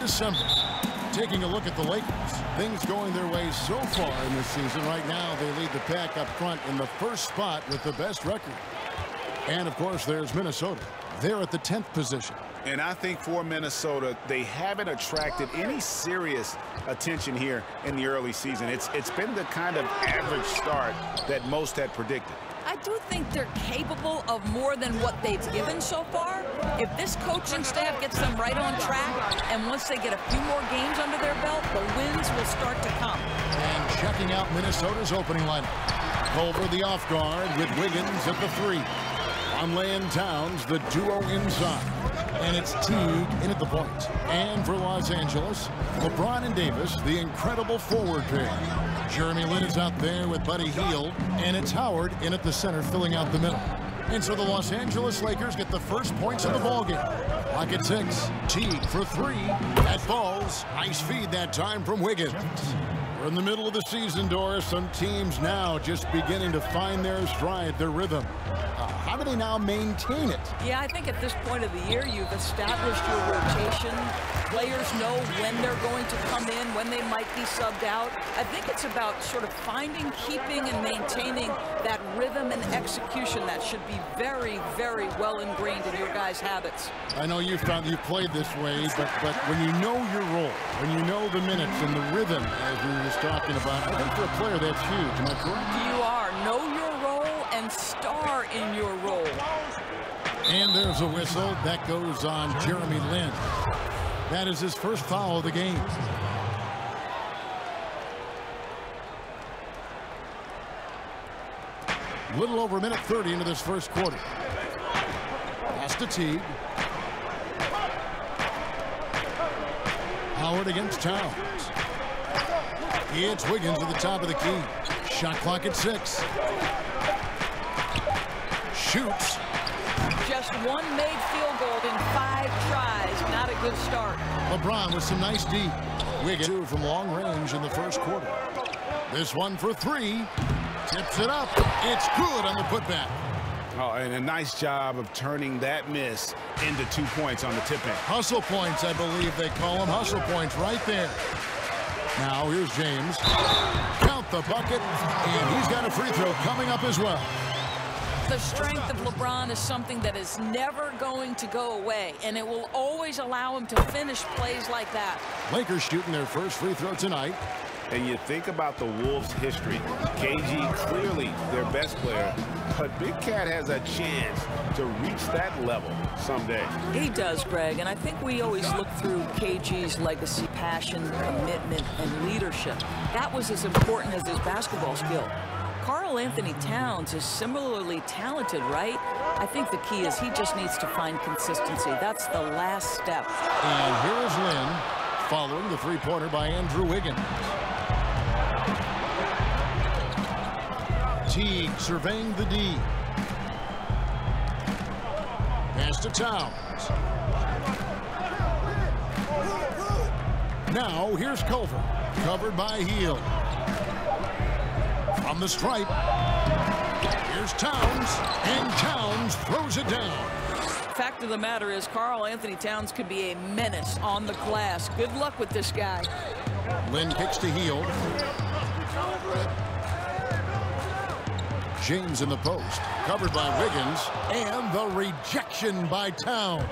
December. Taking a look at the Lakers, things going their way so far in this season. Right now, they lead the pack up front in the first spot with the best record. And, of course, there's Minnesota. They're at the 10th position. And I think for Minnesota, they haven't attracted any serious attention here in the early season. It's been the kind of average start that most had predicted. I do think they're capable of more than what they've given so far. If this coaching staff gets them right on track, and once they get a few more games under their belt, the wins will start to come. And checking out Minnesota's opening lineup. Culver the off guard with Wiggins at the 3. Conley and Towns, the duo inside. And it's Teague in at the point. And for Los Angeles, LeBron and Davis, the incredible forward pair. Jeremy Lin is out there with Buddy Hield, and it's Howard in at the center filling out the middle. And so the Los Angeles Lakers get the first points of the ballgame. Clock at 6. Teague for 3. That falls. Nice feed that time from Wiggins. We're in the middle of the season, Doris. Some teams now just beginning to find their stride, their rhythm. How do they now maintain it? Yeah, I think at this point of the year, you've established your rotation. Players know when they're going to come in, when they might be subbed out. I think it's about sort of finding, keeping, and maintaining that rhythm and execution that should be very, very well ingrained in your guys' habits. I know you've played this way, but when you know your role, when you know the minutes and the rhythm, as we were just talking about, I think for a player that's huge. Am I correct? You are. Know your role and star in your role. And there's a whistle. That goes on Jeremy Lin. That is his first foul of the game. A little over a minute 30 into this first quarter. Pass to Teague. Howard against Towns. It's Wiggins at the top of the key. Shot clock at 6. Shoots. Just one made field goal in 5 tries. Not a good start. LeBron with some nice D. Wiggins 2 from long range in the first quarter. This one for 3. Tips it up. It's good on the putback. Oh, and a nice job of turning that miss into 2 points on the tip-in. Hustle points, I believe they call them. Hustle points right there. Now here's James. Count the bucket, and he's got a free throw coming up as well. The strength of LeBron is something that is never going to go away, and it will always allow him to finish plays like that. Lakers shooting their first free throw tonight. And you think about the Wolves' history. KG clearly their best player, but Big Cat has a chance to reach that level someday. He does, Greg, and I think we always look through KG's legacy, passion, commitment, and leadership. That was as important as his basketball skill. Karl Anthony Towns is similarly talented, right? I think the key is he just needs to find consistency. That's the last step. And here is Lin following the three-pointer by Andrew Wiggins. Teague surveying the D. Pass to Towns. Now here's Culver, covered by Hield. From the stripe, here's Towns, and Towns throws it down. Fact of the matter is, Karl Anthony Towns could be a menace on the glass. Good luck with this guy. Lin kicks to Hield. James in the post, covered by Wiggins, and the rejection by Towns.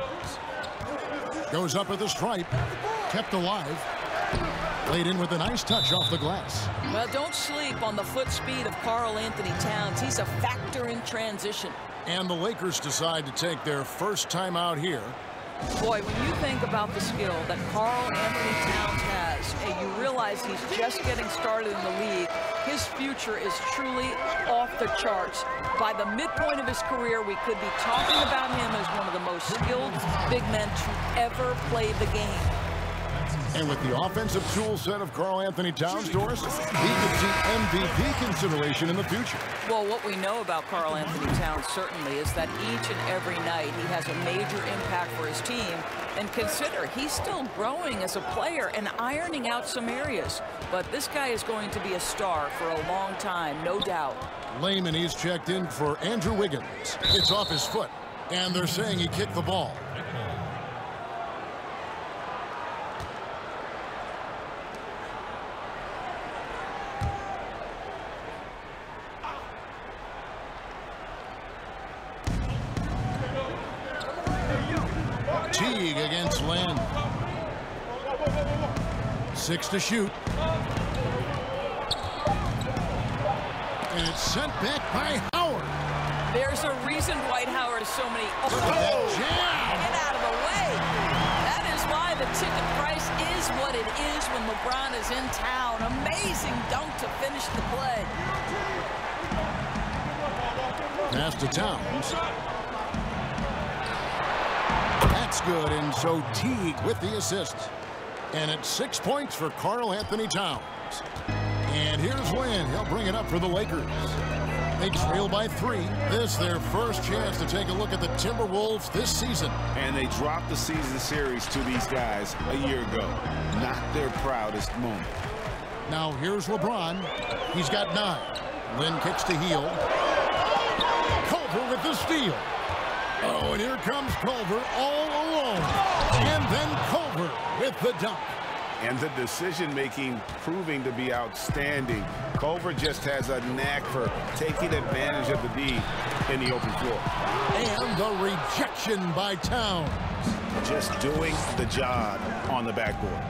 Goes up at the stripe, kept alive. Played in with a nice touch off the glass. Well, don't sleep on the foot speed of Karl Anthony Towns. He's a factor in transition. And the Lakers decide to take their first time out here. Boy, when you think about the skill that Karl Anthony Towns has, and you realize he's just getting started in the league, his future is truly off the charts. By the midpoint of his career, we could be talking about him as one of the most skilled big men to ever play the game. And with the offensive tool set of Karl Anthony Towns, Doris, he could see MVP consideration in the future. Well, what we know about Karl Anthony Towns certainly is that each and every night he has a major impact for his team. And consider, he's still growing as a player and ironing out some areas. But this guy is going to be a star for a long time, no doubt. Layman, he's checked in for Andrew Wiggins. It's off his foot, and they're saying he kicked the ball. Teague against Len. 6 to shoot. And it's sent back by Howard. There's a reason Dwight Howard has so many. Oh, get out of the way. That is why the ticket price is what it is when LeBron is in town. Amazing dunk to finish the play. Pass to Towns. That's good, and so Teague with the assist. And it's 6 points for Karl Anthony Towns. And here's Lynn. He'll bring it up for the Lakers. They trail by 3. This their first chance to take a look at the Timberwolves this season. And they dropped the season series to these guys a year ago. Not their proudest moment. Now here's LeBron. He's got 9. Lynn kicks to Hield. Culver with the steal. Oh, and here comes Culver all alone. And then Culver with the dunk. And the decision-making proving to be outstanding. Culver just has a knack for taking advantage of the D in the open floor. And the rejection by Towns. Just doing the job on the backboard.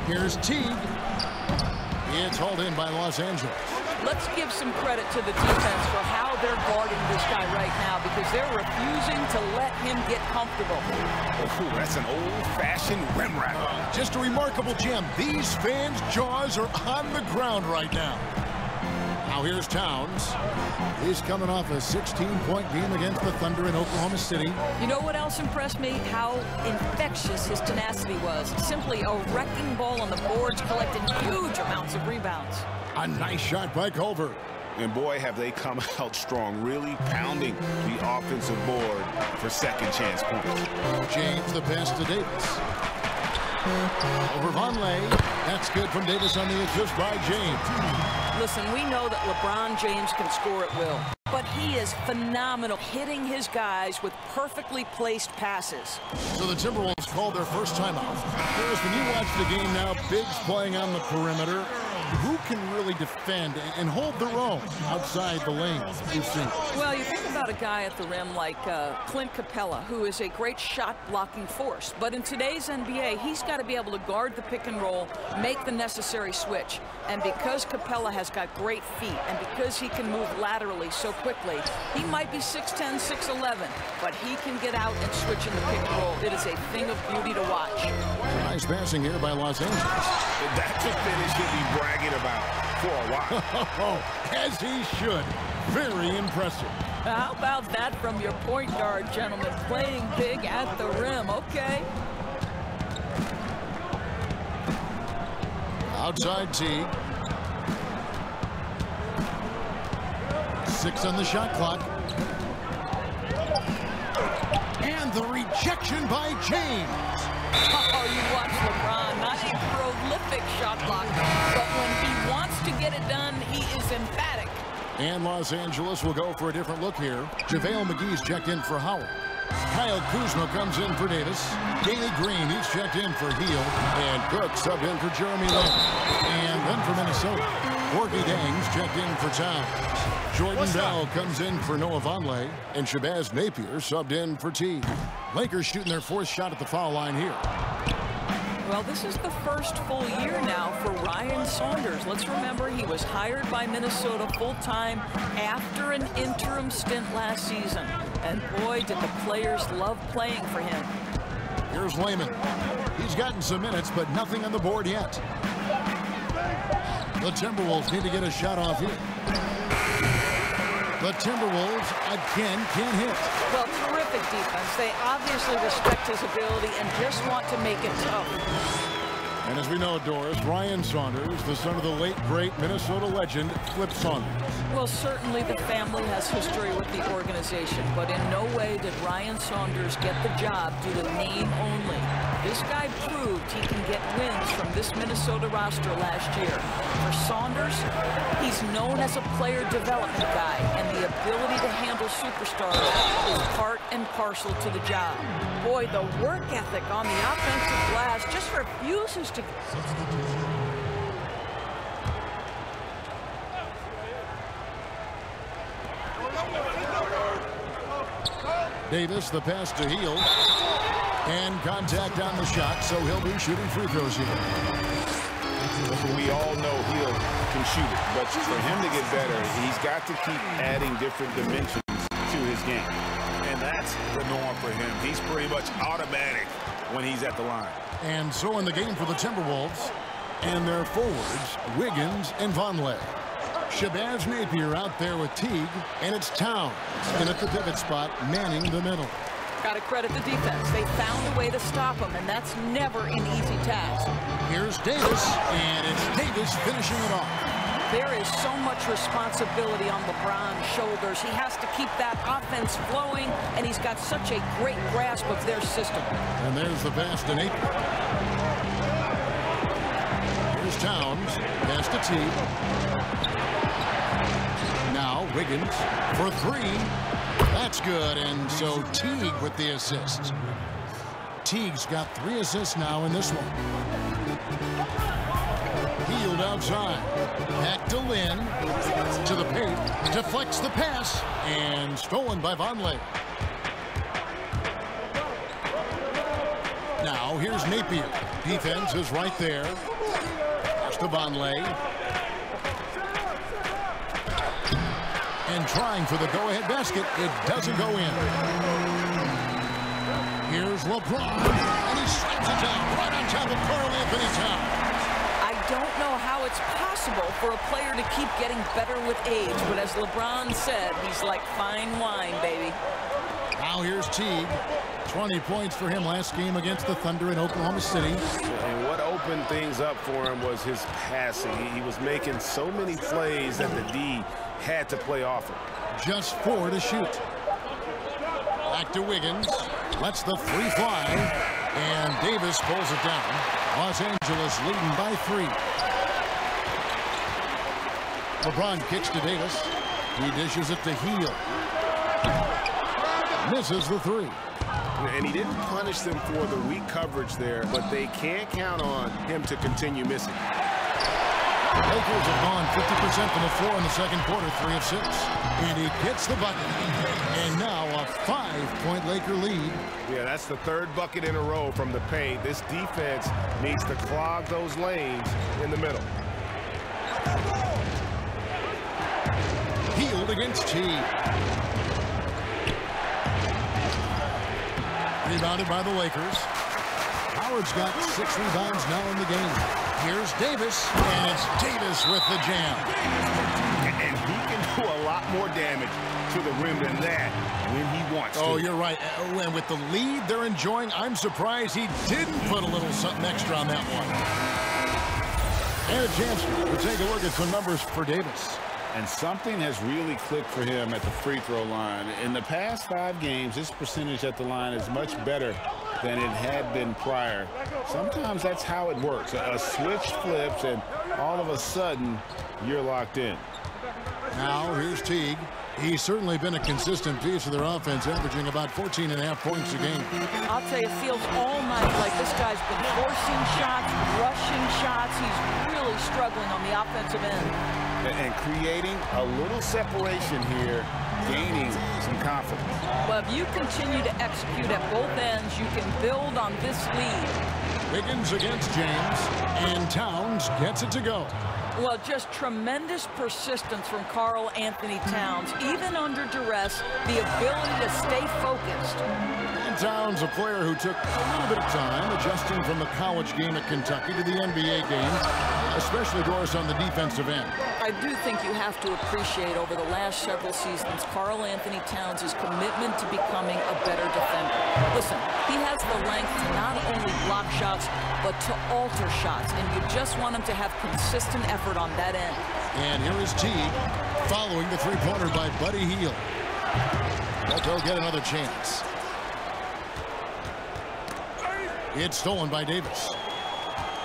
Here's Teague. It's hauled in by Los Angeles. Let's give some credit to the defense for how they're guarding this guy right now, because they're refusing to let him get comfortable. Oh, that's an old-fashioned rim rattler. Just a remarkable jam. These fans' jaws are on the ground right now. Now here's Towns. He's coming off a 16-point game against the Thunder in Oklahoma City. You know what else impressed me? How infectious his tenacity was. Simply a wrecking ball on the boards, collecting huge amounts of rebounds. A nice shot by Culver. And boy, have they come out strong, really pounding the offensive board for second chance points. James, the pass to Davis. Over Vonleh. That's good from Davis on the assist by James. Listen, we know that LeBron James can score at will, but he is phenomenal hitting his guys with perfectly placed passes. So the Timberwolves called their first timeout. Harris, when you watch the game now, Biggs playing on the perimeter, who can really defend and hold their own outside the lane you've seen? Well, you think about a guy at the rim like Clint Capella, who is a great shot-blocking force. But in today's NBA, he's got to be able to guard the pick and roll, make the necessary switch. And because Capella has got great feet, and because he can move laterally so quickly, he might be 6'10", 6'11", but he can get out and switch in the pick and roll. It is a thing of beauty to watch. Nice passing here by Los Angeles. That's a finish he'll be bragging about for a while. As he should. Very impressive. How about that from your point guard, gentlemen? Playing big at the rim. Okay. Outside Teague. 6 on the shot clock. And the rejection by James. Oh, you watch LeBron, not a prolific shot blocker, but when he wants to get it done, he is emphatic. And Los Angeles will go for a different look here. JaVale McGee's checked in for Howard. Kyle Kuzma comes in for Davis. Danny Green, he's checked in for Hield. And Cook subbed in for Jeremy Lin. And then for Minnesota, Gorgie Dang's checked in for Towns. Jordan Bell comes in for Noah Vonleh. And Shabazz Napier subbed in for Teague. Lakers shooting their 4th shot at the foul line here. Well, this is the first full year now for Ryan Saunders. Let's remember he was hired by Minnesota full-time after an interim stint last season. And boy, did the players love playing for him. Here's Layman. He's gotten some minutes, but nothing on the board yet. The Timberwolves need to get a shot off here. The Timberwolves again can't hit. Well, terrific defense. They obviously respect his ability and just want to make it tough. And as we know, Doris, Ryan Saunders, the son of the late, great Minnesota legend, Flip Saunders. Well, certainly the family has history with the organization, but in no way did Ryan Saunders get the job due to name only. This guy proved he can get wins from this Minnesota roster last year. For Saunders, he's known as a player development guy, and the ability to handle superstars is part and parcel to the job. Boy, the work ethic on the offensive glass just refuses to... Davis, the pass to Hield. And contact on the shot, so he'll be shooting free throws here. We all know Hield can shoot it, but for him to get better, he's got to keep adding different dimensions to his game. And that's the norm for him. He's pretty much automatic when he's at the line. And so in the game for the Timberwolves, and their forwards, Wiggins and Vonleh. Shabazz Napier out there with Teague, and it's Towns in at the pivot spot, manning the middle. Got to credit the defense. They found a way to stop him, and that's never an easy task. Here's Davis, and it's Davis finishing it off. There is so much responsibility on LeBron's shoulders. He has to keep that offense flowing, and he's got such a great grasp of their system. And there's the pass to Napier. Here's Towns, pass to Teague. Now Wiggins for three. That's good, and so Teague with the assist. Teague's got 3 assists now in this one. Hield outside. Back to Lynn. To the paint. Deflects the pass. And stolen by Vonleh. Now here's Napier. Defense is right there. Pass to Vonleh. And trying for the go-ahead basket. It doesn't go in. Here's LeBron. And he slaps it down right on top of Carl Anthony Towns. I don't know how it's possible for a player to keep getting better with age, but as LeBron said, he's like fine wine, baby. Now here's Teague. 20 points for him last game against the Thunder in Oklahoma City. And what opened things up for him was his passing. He was making so many plays that the D had to play off him. Just 4 to shoot. Back to Wiggins. Lets the 3 fly. And Davis pulls it down. Los Angeles leading by 3. LeBron kicks to Davis. He dishes it to Hield. Misses the 3. And he didn't punish them for the weak coverage there, but they can't count on him to continue missing. Lakers have gone 50% from the floor in the second quarter, 3 of 6. And he gets the bucket. And now a 5-point Laker lead. Yeah, that's the 3rd bucket in a row from the paint. This defense needs to clog those lanes in the middle. Hield against Teague. Rebounded by the Lakers. Howard's got 6 rebounds now in the game. Here's Davis, and it's Davis with the jam. And he can do a lot more damage to the rim than that when he wants to. Oh, you're right. And with the lead they're enjoying, I'm surprised he didn't put a little something extra on that one. And a chance to take a look at some numbers for Davis. And something has really clicked for him at the free throw line. In the past 5 games, his percentage at the line is much better than it had been prior. Sometimes that's how it works. A switch flips, and all of a sudden, you're locked in. Now, here's Teague. He's certainly been a consistent piece of their offense, averaging about 14.5 points a game. I'll tell you, it feels all night like this guy's been forcing shots, rushing shots. He's really struggling on the offensive end. And creating a little separation here, gaining some confidence. Well, if you continue to execute at both ends, you can build on this lead. Wiggins against James, and Towns gets it to go. Well, just tremendous persistence from Carl Anthony Towns. Even under duress, the ability to stay focused. And Towns, a player who took a little bit of time adjusting from the college game at Kentucky to the NBA game, especially, Doris, on the defensive end. I do think you have to appreciate over the last several seasons Carl Anthony Towns' commitment to becoming a better defender. Listen, he has the length to not only block shots, but to alter shots, and you just want him to have consistent effort on that end. And here is Teague following the 3-pointer by Buddy Hield. But they'll get another chance. It's stolen by Davis.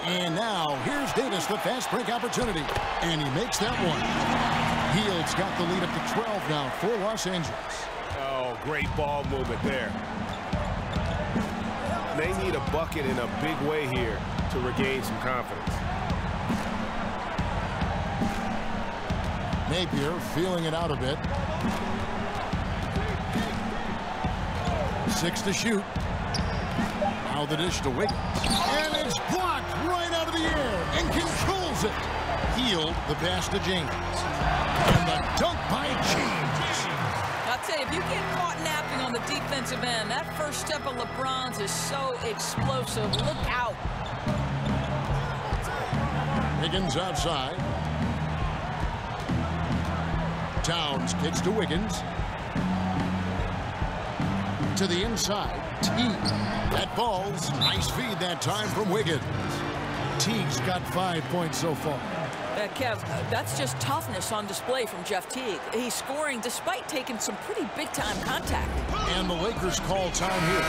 And now here's Davis, the fast break opportunity. And he makes that one. Hield's got the lead up to 12 now for Los Angeles. Oh, great ball movement there. They need a bucket in a big way here to regain some confidence. Napier feeling it out a bit. 6 to shoot. Now the dish to Wiggins. And it's blocked right out of the air and controls it. Healed the pass to James. And the dunk by James. I'll tell you, if you get caught napping on the defensive end, that first step of LeBron's is so explosive. Look out. Wiggins outside. Towns kicks to Wiggins. To the inside. Teague. That ball's nice feed that time from Wiggins. Teague's got 5 points so far. Kev, that's just toughness on display from Jeff Teague. He's scoring despite taking some pretty big-time contact. And the Lakers call time here.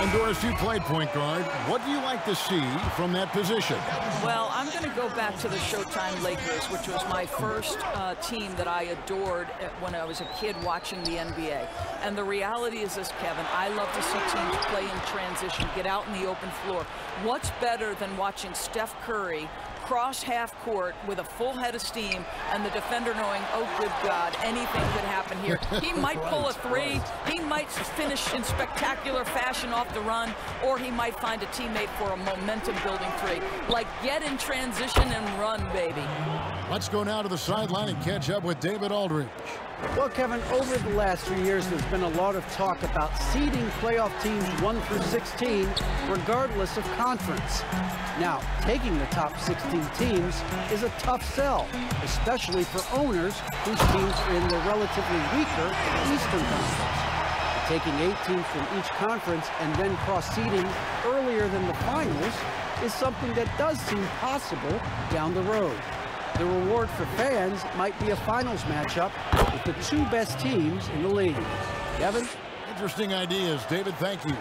And Doris, you played point guard. What do you like to see from that position? Well, I'm going to go back to the Showtime Lakers, which was my first team that I adored when I was a kid watching the NBA. And the reality is this, Kevin, I love to see teams play in transition, get out in the open floor. What's better than watching Steph Curry cross half court with a full head of steam and the defender knowing, oh, good God, anything could happen here. He might pull a three. He might finish in spectacular fashion off the run, or he might find a teammate for a momentum-building three. Like, get in transition and run, baby. Let's go now to the sideline and catch up with David Aldridge. Well, Kevin, over the last few years, there's been a lot of talk about seeding playoff teams 1 through 16, regardless of conference. Now, taking the top 16 teams is a tough sell, especially for owners whose teams are in the relatively weaker Eastern Conference. Taking 8 teams from each conference and then cross-seeding earlier than the finals is something that does seem possible down the road. The reward for fans might be a finals matchup with the 2 best teams in the league. Kevin? Interesting ideas. David, thank you.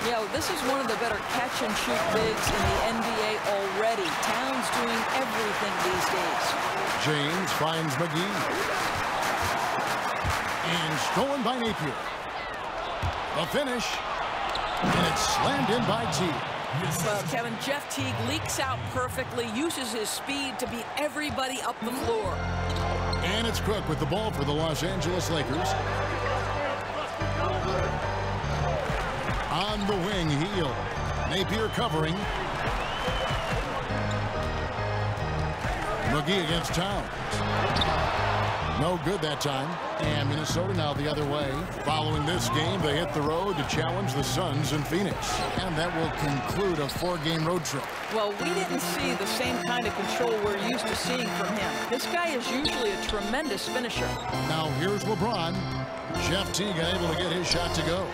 Yeah, this is one of the better catch-and-shoot bigs in the NBA already. Towns doing everything these days. James finds McGee. And stolen by Napier. The finish. And it's slammed in by Teague. Well, Kevin, Jeff Teague leaks out perfectly, uses his speed to beat everybody up the floor. And it's Cook with the ball for the Los Angeles Lakers. On the wing, Heel. Napier covering. McGee against Towns. No good that time. And Minnesota now the other way. Following this game, they hit the road to challenge the Suns in Phoenix. And that will conclude a 4-game road trip. Well, we didn't see the same kind of control we're used to seeing from him. This guy is usually a tremendous finisher. Now here's LeBron. Jeff Teague able to get his shot to go.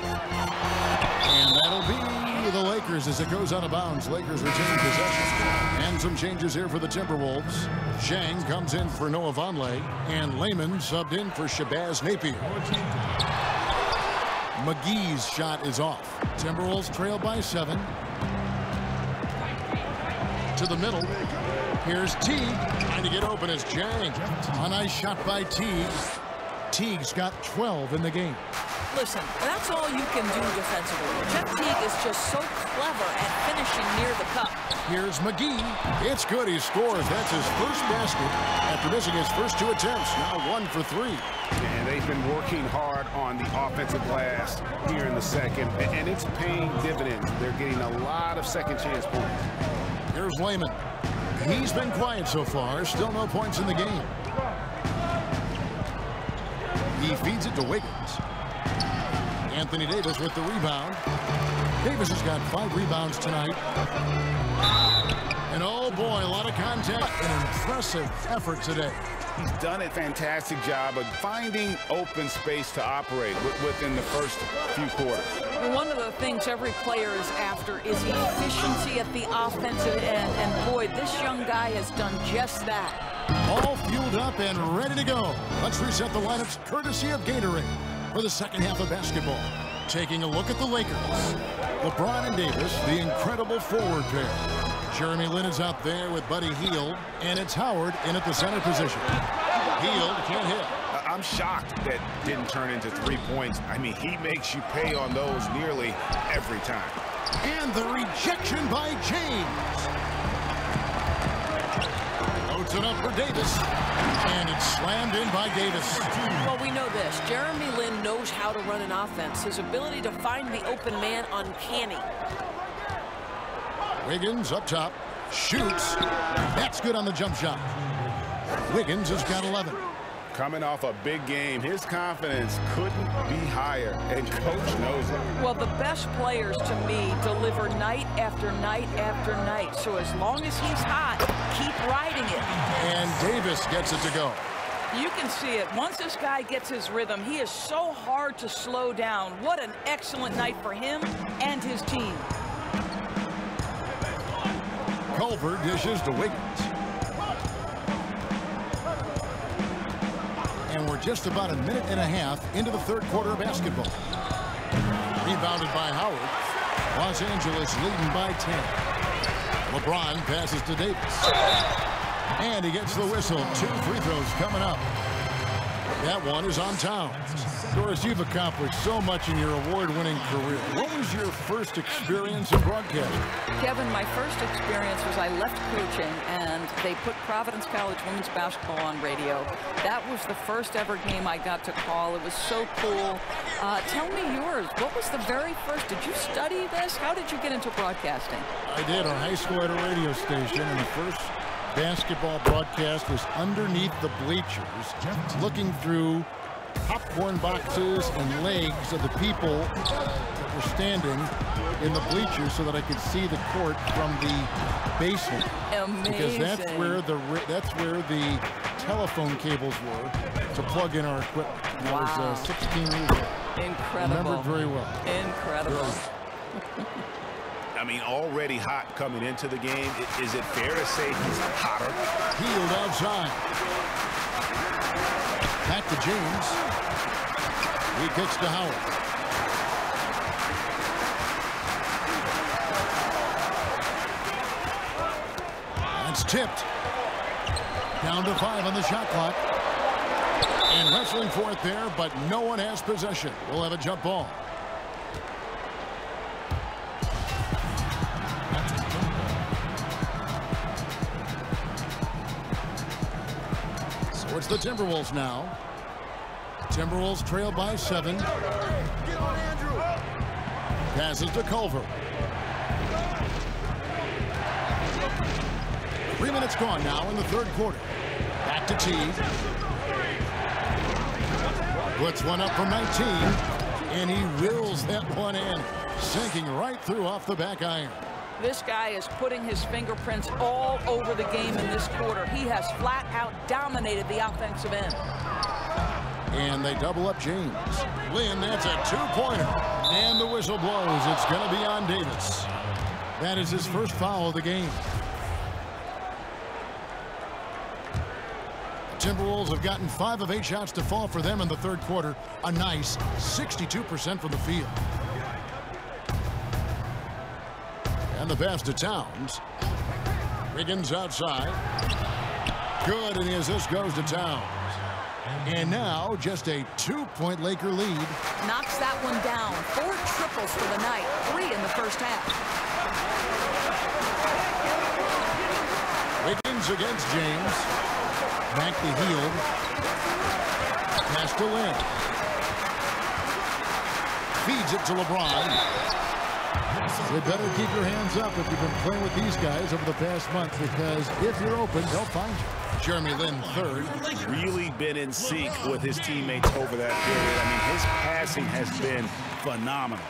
And that'll be the Lakers as it goes out of bounds. Lakers retain possession. And some changes here for the Timberwolves. Zhang comes in for Noah Vonleh. And Lehman subbed in for Shabazz Napier. McGee's shot is off. Timberwolves trail by 7. To the middle. Here's Teague. Trying to get open as Zhang. A nice shot by Teague. Teague's got 12 in the game. Listen, that's all you can do defensively. Jeff Teague is just so clever at finishing near the cup. Here's McGee. It's good. He scores. That's his first basket after missing his first 2 attempts. Now 1 for 3. And they've been working hard on the offensive glass here in the second, and it's paying dividends. They're getting a lot of second chance points. Here's Lehman. He's been quiet so far. Still no points in the game. He feeds it to Wiggins. Anthony Davis with the rebound. Davis has got 5 rebounds tonight. And oh boy, a lot of contact. An impressive effort today. He's done a fantastic job of finding open space to operate within the first few quarters. One of the things every player is after is efficiency at the offensive end. And boy, this young guy has done just that. All fueled up and ready to go. Let's reset the lineups courtesy of Gatorade for the second half of basketball. Taking a look at the Lakers. LeBron and Davis, the incredible forward pair. Jeremy Lin is out there with Buddy Hield, and it's Howard in at the center position. Hield can't hit. I'm shocked that didn't turn into 3 points. I mean, he makes you pay on those nearly every time. And the rejection by James. Loads it up for Davis. And it's slammed in by Davis. Well, we know this. Jeremy Lin knows how to run an offense. His ability to find the open man, uncanny. Wiggins up top. Shoots. That's good on the jump shot. Wiggins has got 11. Coming off a big game, his confidence couldn't be higher, and coach knows it. Well, the best players, to me, deliver night after night after night. So as long as he's hot, keep riding it. And Davis gets it to go. You can see it. Once this guy gets his rhythm, he is so hard to slow down. What an excellent night for him and his team. Culver dishes to Wiggins. And we're just about a minute and a half into the third quarter of basketball. Rebounded by Howard. Los Angeles leading by 10. LeBron passes to Davis. And he gets the whistle. 2 free throws coming up. That one is on Towns. Doris, you've accomplished so much in your award-winning career. What was your first experience in broadcasting? Kevin, my first experience was I left coaching, and they put Providence College women's basketball on radio. That was the first ever game I got to call. It was so cool. Tell me yours. What was the very first? Did you study this? How did you get into broadcasting? I did. On high school at a radio station, and the first basketball broadcast was underneath the bleachers, looking through popcorn boxes and legs of the people that were standing in the bleachers so that I could see the court from the basement. Amazing. Because that's where the telephone cables were to plug in our equipment. And wow. I was 16 years old. Incredible. I remember it very well. Incredible. I mean, already hot coming into the game. Is it fair to say he's hotter? Healed outside. Back to James. He kicks to Howard. That's tipped. Down to 5 on the shot clock. And wrestling for it there, but no one has possession. We'll have a jump ball. So it's the Timberwolves now. Timberwolves trail by 7. Passes to Culver. 3 minutes gone now in the third quarter. Back to Teague. Puts one up from 19. And he wills that one in. Sinking right through off the back iron. This guy is putting his fingerprints all over the game in this quarter. He has flat out dominated the offensive end. And they double up James. Lin, that's a 2-pointer. And the whistle blows. It's going to be on Davis. That is his first foul of the game. The Timberwolves have gotten 5 of 8 shots to fall for them in the third quarter. A nice 62% from the field. And the pass to Towns. Wiggins outside. Good, and the assist goes to Towns. And now just a 2-point Laker lead. Knocks that one down. 4 triples for the night. 3 in the first half. Wiggins against James. Back to Hield. Pass to Lin. Feeds it to LeBron. You better keep your hands up if you've been playing with these guys over the past month, because if you're open, they'll find you. Jeremy Lin, third. Really been in sync with his teammates over that period. I mean, his passing has been phenomenal.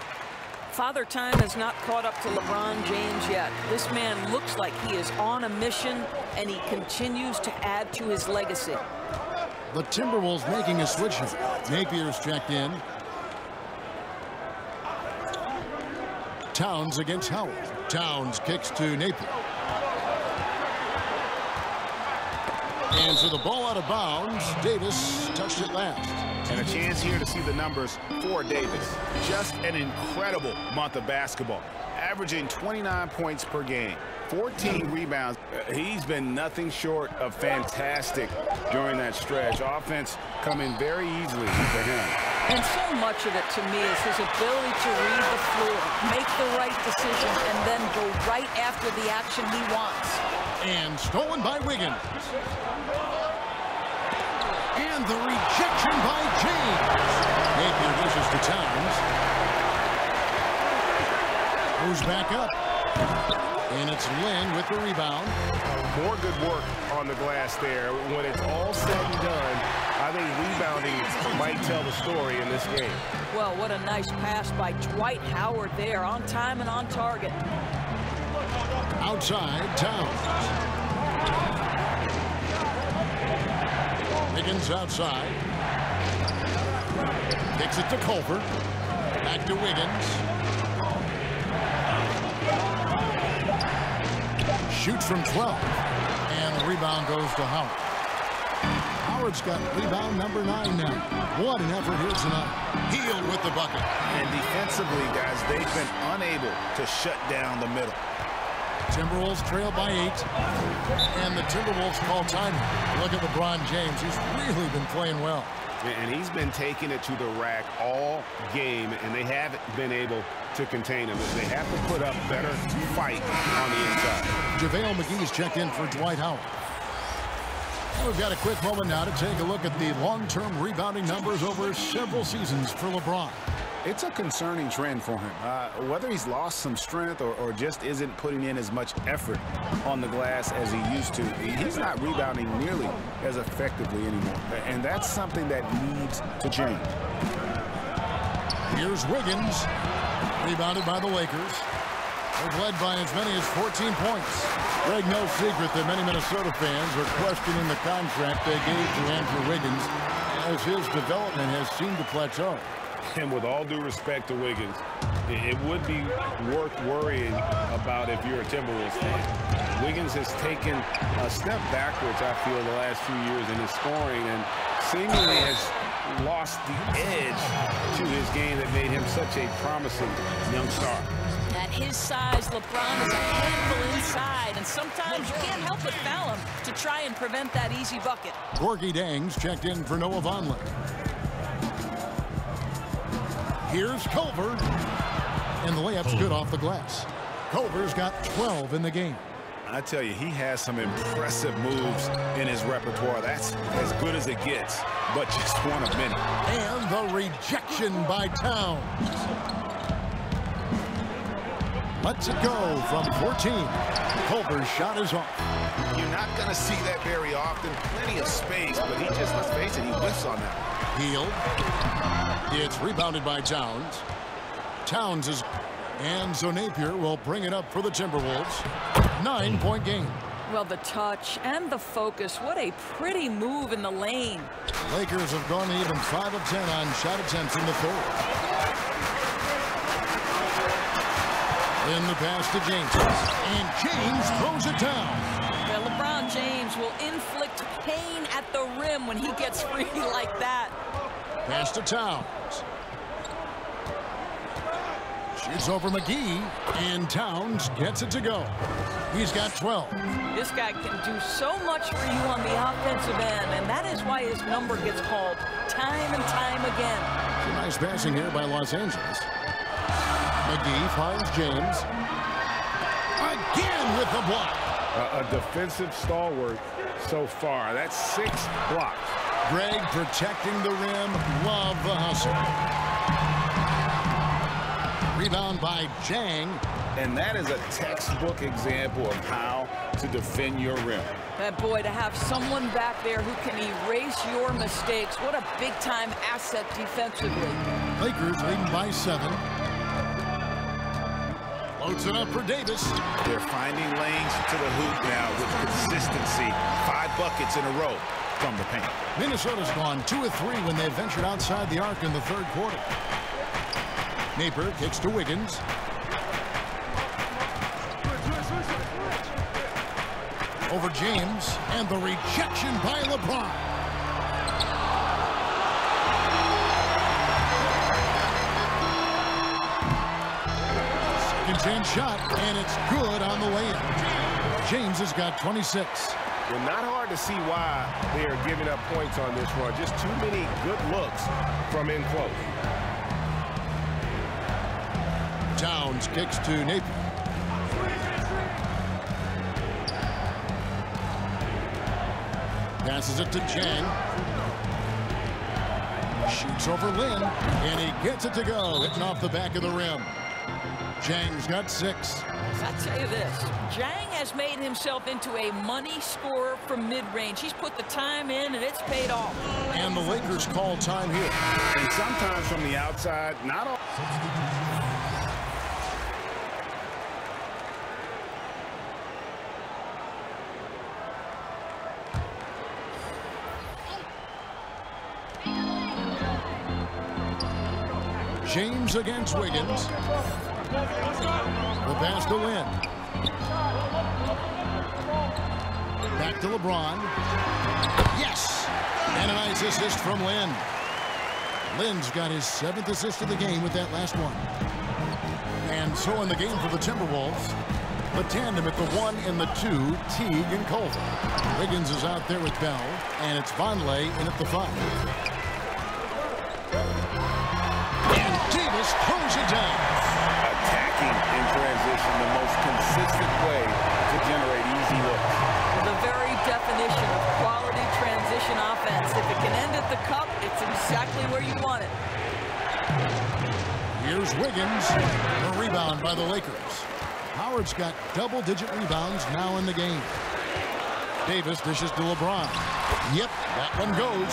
Father Time has not caught up to LeBron James yet. This man looks like he is on a mission, and he continues to add to his legacy. The Timberwolves making a switch here. Napier's checked in. Towns against Howard. Towns kicks to Napier. And so the ball out of bounds. Davis touched it last. And a chance here to see the numbers for Davis. Just an incredible month of basketball. Averaging 29 points per game. 14 rebounds. He's been nothing short of fantastic during that stretch. Offense coming very easily for him. And so much of it, to me, is his ability to read the floor, make the right decision, and then go right after the action he wants. And stolen by Wiggins. And the rejection by James. Napier dishes to Towns. Moves back up. And it's Lynn with the rebound. More good work on the glass there. When it's all said and done, I think rebounding might tell the story in this game. Well, what a nice pass by Dwight Howard there, on time and on target. Outside, Towns. Wiggins outside. Kicks it to Culver. Back to Wiggins. Shoots from 12. And the rebound goes to Howard. Howard's got rebound number 9 now. What an effort here tonight. Healed with the bucket. And defensively, guys, they've been unable to shut down the middle. Timberwolves trail by 8. And the Timberwolves call timeout. Look at LeBron James. He's really been playing well. And he's been taking it to the rack all game, and they haven't been able to contain him. They have to put up better fight on the inside. JaVale McGee's checked in for Dwight Howard. We've got a quick moment now to take a look at the long-term rebounding numbers over several seasons for LeBron. It's a concerning trend for him. Whether he's lost some strength or just isn't putting in as much effort on the glass as he used to, he's not rebounding nearly as effectively anymore. And that's something that needs to change. Here's Wiggins, rebounded by the Lakers. They've led by as many as 14 points. Greg, no secret that many Minnesota fans are questioning the contract they gave to Andrew Wiggins as his development has seemed to plateau. And with all due respect to Wiggins, it would be worth worrying about if you're a Timberwolves fan. Wiggins has taken a step backwards, I feel, the last few years in his scoring, and seemingly has lost the edge to his game that made him such a promising young star. At his size, LeBron is a handful inside, and sometimes you can't help but foul him to try and prevent that easy bucket. Gorgie Dangs checked in for Noah Vonleh. Here's Culver, and the layup's good off the glass. Culver's got 12 in the game. I tell you, he has some impressive moves in his repertoire. That's as good as it gets, but just one a minute. And the rejection by Towns. Lets it go from 14. Culver's shot is off. You're not going to see that very often. Plenty of space, but he just, let's face it, he whiffs on that. Healed. It's rebounded by Towns. Towns is... And so Napier will bring it up for the Timberwolves. 9-point game. Well, the touch and the focus. What a pretty move in the lane. Lakers have gone even 5 of 10 on shot attempts in the fourth. In the pass to James. And James throws it down. Well, LeBron James will inflict pain at the rim when he gets free like that. Pass to Towns. Shoots over McGee, and Towns gets it to go. He's got 12. This guy can do so much for you on the offensive end, and that is why his number gets called time and time again. Some nice passing here by Los Angeles. McGee finds James. Again with the block. A defensive stalwart so far. That's 6 blocks. Greg protecting the rim. Love the hustle. Rebound by Jang. And that is a textbook example of how to defend your rim. That boy, to have someone back there who can erase your mistakes. What a big-time asset defensively. Lakers leading by 7. Loads it up for Davis. They're finding lanes to the hoop now with consistency. 5 buckets in a row from the paint. Minnesota's gone 2 of 3 when they ventured outside the arc in the third quarter. Napier kicks to Wiggins. Over James, and the rejection by LeBron. Second chance shot, and it's good on the way in. James has got 26. Well, not hard to see why they are giving up points on this run. Just too many good looks from in close. Towns kicks to Napier. Passes it to Jang. Shoots over Lin, and he gets it to go, hitting off the back of the rim. Zhang's got 6. I'll tell you this, Zhang has made himself into a money scorer from mid-range. He's put the time in, and it's paid off. And the Lakers call time here. And sometimes from the outside, not all. James against Wiggins. The pass to Lin. Back to LeBron. Yes! And a nice assist from Lin. Lin's got his 7th assist of the game with that last one. And so in the game for the Timberwolves, the tandem at the 1 and the 2, Teague and Culver. Wiggins is out there with Bell, and it's Vonleh in at the 5. Throws it down. Attacking in transition, the most consistent way to generate easy looks. The very definition of quality transition offense. If it can end at the cup, it's exactly where you want it. Here's Wiggins. A rebound by the Lakers. Howard's got double-digit rebounds now in the game. Davis dishes to LeBron. Yep, that one goes.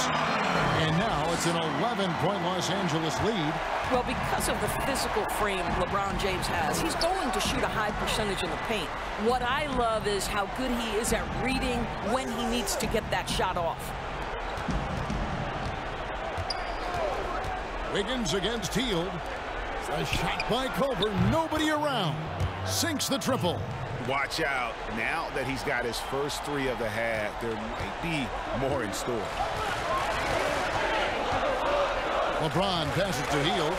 And now it's an 11-point Los Angeles lead. Well, because of the physical frame LeBron James has, he's going to shoot a high percentage in the paint. What I love is how good he is at reading when he needs to get that shot off. Wiggins against Hield. A shot by Culver. Nobody around. Sinks the triple. Watch out. Now that he's got his first 3 of the half, there might be more in store. LeBron passes to Hield.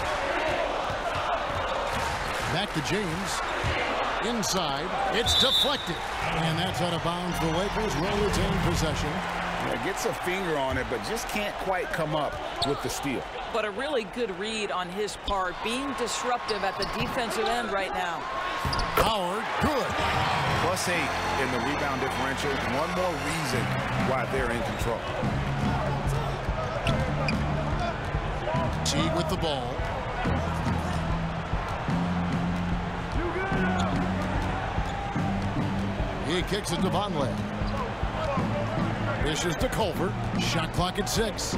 Back to James. Inside. It's deflected. And that's out of bounds. The Lakers will retain possession. Yeah, gets a finger on it, but just can't quite come up with the steal. But a really good read on his part, being disruptive at the defensive end right now. Howard, good. +8 in the rebound differential. One more reason why they're in control. Teague with the ball. He kicks it to Vonleh. Dishes to Culver. Shot clock at 6.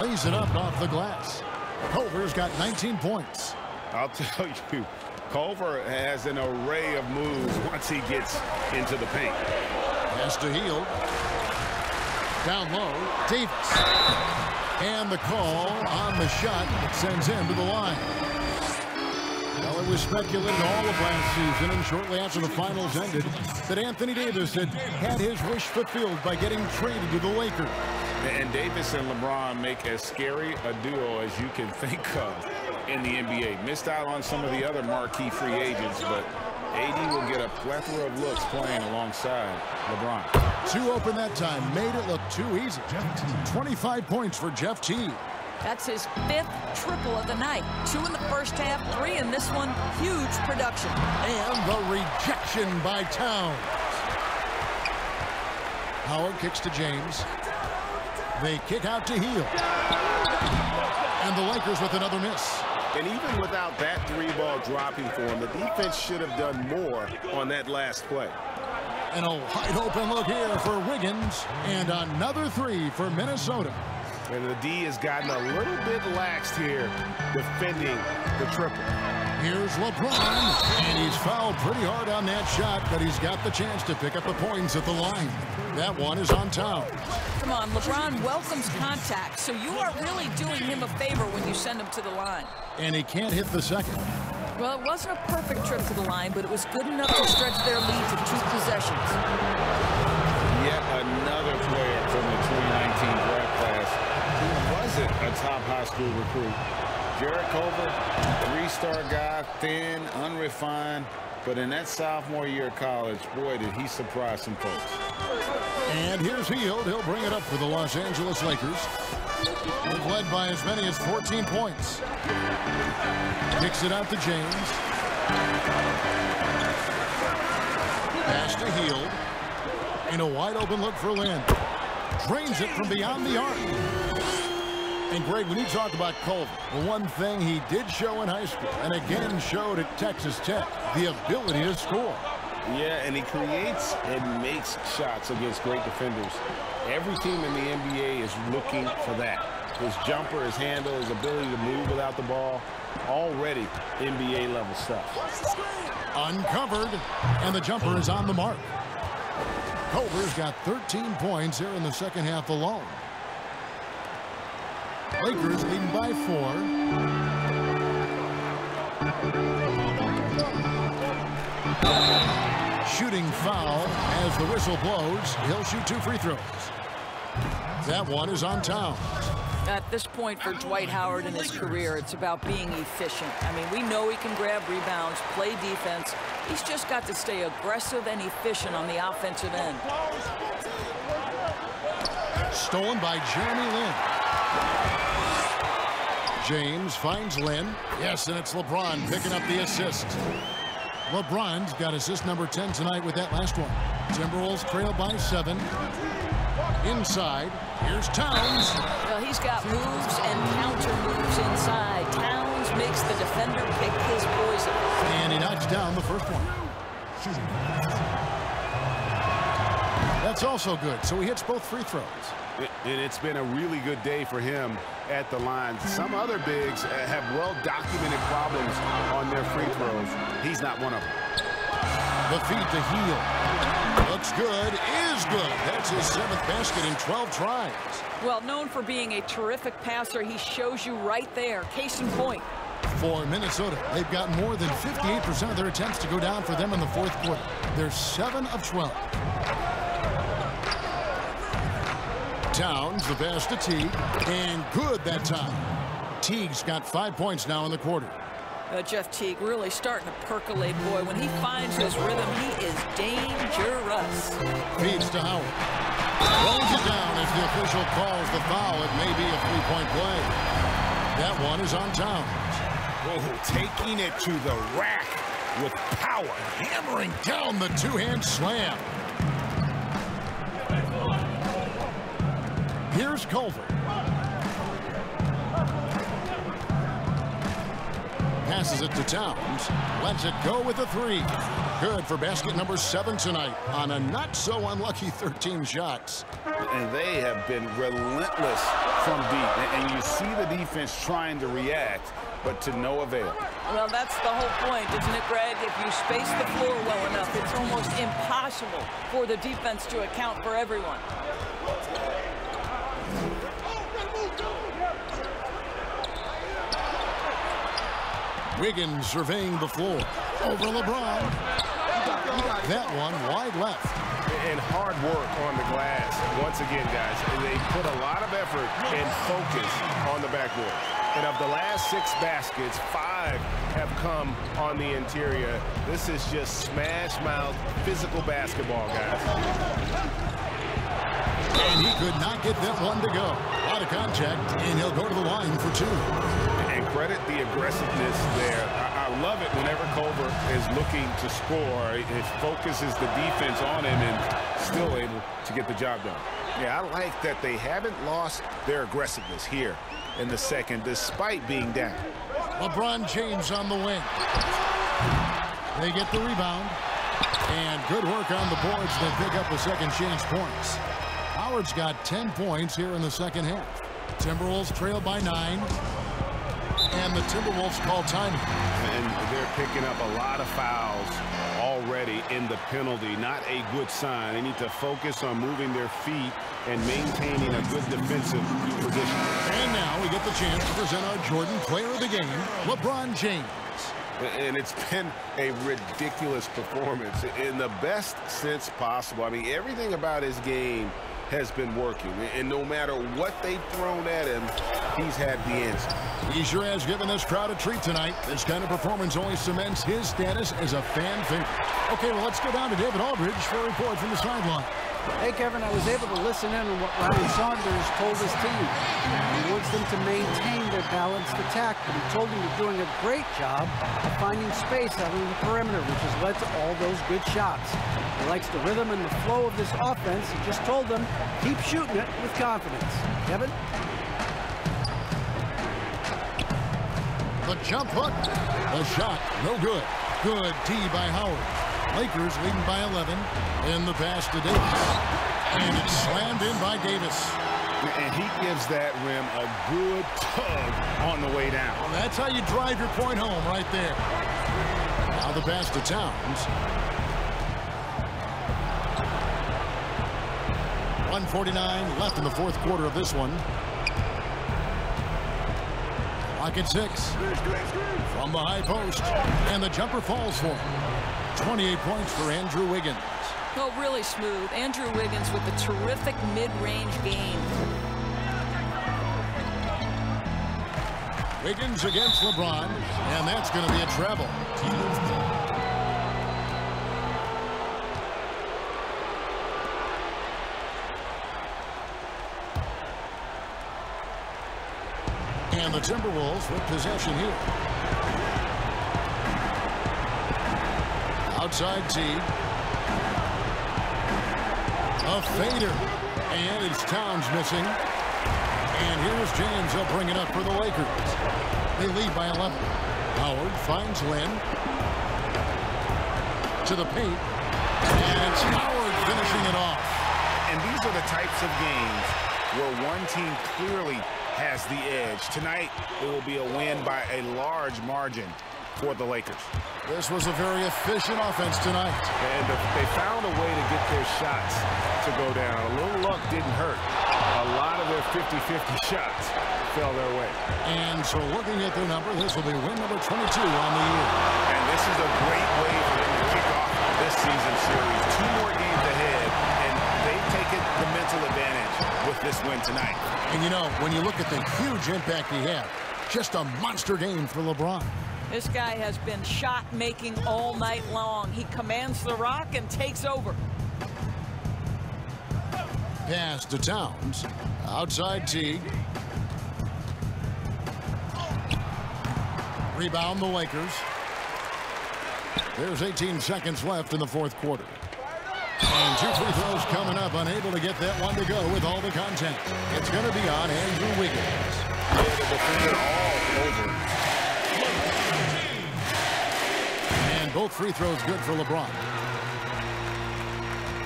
Lays it up off the glass. Culver's got 19 points. I'll tell you, Culver has an array of moves once he gets into the paint. Pass to Hield. Down low, Davis. And the call on the shot that sends him to the line. Well, it was speculated all of last season and shortly after the finals ended that Anthony Davis had his wish fulfilled by getting traded to the Lakers. And Davis and LeBron make as scary a duo as you can think of in the NBA. Missed out on some of the other marquee free agents, but AD will get a plethora of looks playing alongside LeBron. 2 open that time, made it look too easy. 25 points for Jeff Teague. That's his 5th triple of the night. 2 in the first half, 3 in this one. Huge production. And the rejection by Towns. Howard kicks to James. They kick out to Hield. And the Lakers with another miss. And even without that 3-ball dropping for him, the defense should have done more on that last play. And a wide open look here for Wiggins. And another 3 for Minnesota. And the D has gotten a little bit laxed here defending the triple. Here's LeBron. And he's fouled pretty hard on that shot, but he's got the chance to pick up the points at the line. That one is on Towns. Come on, LeBron welcomes contact, so you are really doing him a favor when you send him to the line. And he can't hit the second. Well, it wasn't a perfect trip to the line, but it was good enough to stretch their lead to 2 possessions. Yet another player from the 2019 draft class who wasn't a top high school recruit. Jarrett Culver, 3-star guy, thin, unrefined, but in that sophomore year of college, boy, did he surprise some folks. And here's Hield. He'll bring it up for the Los Angeles Lakers. They've led by as many as 14 points. Kicks it out to James. Pass to Hield. And a wide open look for Lin. Drains it from beyond the arc. And Greg, when you talk about Culver, the one thing he did show in high school and again showed at Texas Tech, the ability to score. Yeah, and he creates and makes shots against great defenders. Every team in the NBA is looking for that. His jumper, his handle, his ability to move without the ball, already NBA level stuff. Uncovered, and the jumper is on the mark. Culver's got 13 points here in the second half alone. Lakers leading by 4. Shooting foul as the whistle blows. He'll shoot 2 free throws. That one is on Towns. At this point for Dwight Howard in his career, it's about being efficient. I mean, we know he can grab rebounds, play defense. He's just got to stay aggressive and efficient on the offensive end. Stolen by Jeremy Lin. James finds Lin. Yes, and it's LeBron picking up the assist. LeBron's got assist number 10 tonight with that last one. Timberwolves trail by 7. Inside, here's Towns. Well, he's got moves and counter moves inside. Towns makes the defender pick his poison. And he knocks down the first one. That's also good, so he hits both free throws. And it's been a really good day for him at the line. Some other bigs have well-documented problems on their free throws. He's not one of them. The feed to Heel. Looks good, is good. That's his 7th basket in 12 tries. Well, known for being a terrific passer, he shows you right there. Case in point. For Minnesota, they've got more than 58% of their attempts to go down for them in the fourth quarter. They're 7 of 12. Towns, the pass to Teague, and good that time. Teague's got 5 points now in the quarter. Jeff Teague really starting to percolate, boy. When he finds his rhythm, he is dangerous. Feeds to Howard. Rolls it down as the official calls the foul. It may be a 3-point play. That one is on Towns. Whoa, taking it to the rack with power. Hammering down the 2-hand slam. Here's Culver. Passes it to Towns. Lets it go with a 3. Good for basket number 7 tonight on a not-so-unlucky 13 shots. And they have been relentless from deep. And you see the defense trying to react, but to no avail. Well, that's the whole point, isn't it, Greg? If you space the floor well enough, it's almost impossible for the defense to account for everyone. Wiggins surveying the floor. Over LeBron. That one wide left. And hard work on the glass. Once again, guys, they put a lot of effort and focus on the backboard. And of the last 6 baskets, 5 have come on the interior. This is just smash-mouth physical basketball, guys. And he could not get that one to go. A lot of contact, and he'll go to the line for 2. And credit the aggressiveness there. I love it whenever Culver is looking to score. It focuses the defense on him and still able to get the job done. Yeah, I like that they haven't lost their aggressiveness here in the second, despite being down. LeBron James on the wing. They get the rebound. And good work on the boards. They pick up the second chance points. Howard's got 10 points here in the second half. Timberwolves trail by 9. And the Timberwolves call timing. And they're picking up a lot of fouls already in the penalty. Not a good sign. They need to focus on moving their feet and maintaining a good defensive position. And now we get the chance to present our Jordan Player of the Game, LeBron James. And it's been a ridiculous performance in the best sense possible. I mean, everything about his game has been working. And no matter what they've thrown at him, he's had the answer. He sure has given this crowd a treat tonight. This kind of performance only cements his status as a fan favorite. Okay, well, let's go down to David Aldridge for a report from the sideline. Hey, Kevin, I was able to listen in on what Ryan Saunders told his team. He wants them to maintain their balanced attack, but he told them they're doing a great job of finding space out on the perimeter, which has led to all those good shots. He likes the rhythm and the flow of this offense. He just told them, keep shooting it with confidence. Kevin? The jump hook. The shot, no good. Good D by Howard. Lakers leading by 11. In the pass to Davis. And it's slammed in by Davis. And he gives that rim a good tug on the way down. Well, that's how you drive your point home right there. Now the pass to Towns. 1:49 left in the fourth quarter of this one. Clock at 6. From the high post. And the jumper falls for him. 28 points for Andrew Wiggins. Oh, really smooth. Andrew Wiggins with a terrific mid-range game. Wiggins against LeBron, and that's going to be a treble. And the Timberwolves with possession here. Outside T. A fader. And it's Towns missing. And here's James. He'll bring it up for the Lakers. They lead by 11. Howard finds Lynn. To the paint. And it's Howard finishing it off. And these are the types of games where one team clearly has the edge. Tonight, it will be a win by a large margin for the Lakers. This was a very efficient offense tonight. And they found a way to get their shots to go down. A little luck didn't hurt. A lot of their 50-50 shots fell their way. And so looking at their number, this will be win number 22 on the year. And this is a great way for them to kick off this season series. 2 more games ahead, and they've taken the mental advantage with this win tonight. And you know, when you look at the huge impact he had, just a monster game for LeBron. This guy has been shot-making all night long. He commands the rock and takes over. Pass to Towns. Outside Teague. Rebound the Lakers. There's 18 seconds left in the fourth quarter. And 2 free throws coming up. Unable to get that one to go with all the contact. It's going to be on Andrew Wiggins. Yeah, the defender all over. And both free throws good for LeBron.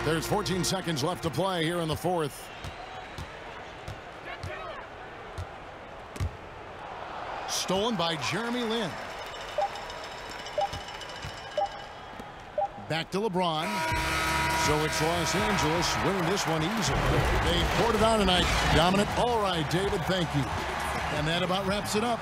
There's 14 seconds left to play here in the fourth. Stolen by Jeremy Lin. Back to LeBron. So it's Los Angeles winning this one easily. They poured it on tonight. Dominant. All right, David, thank you. And that about wraps it up.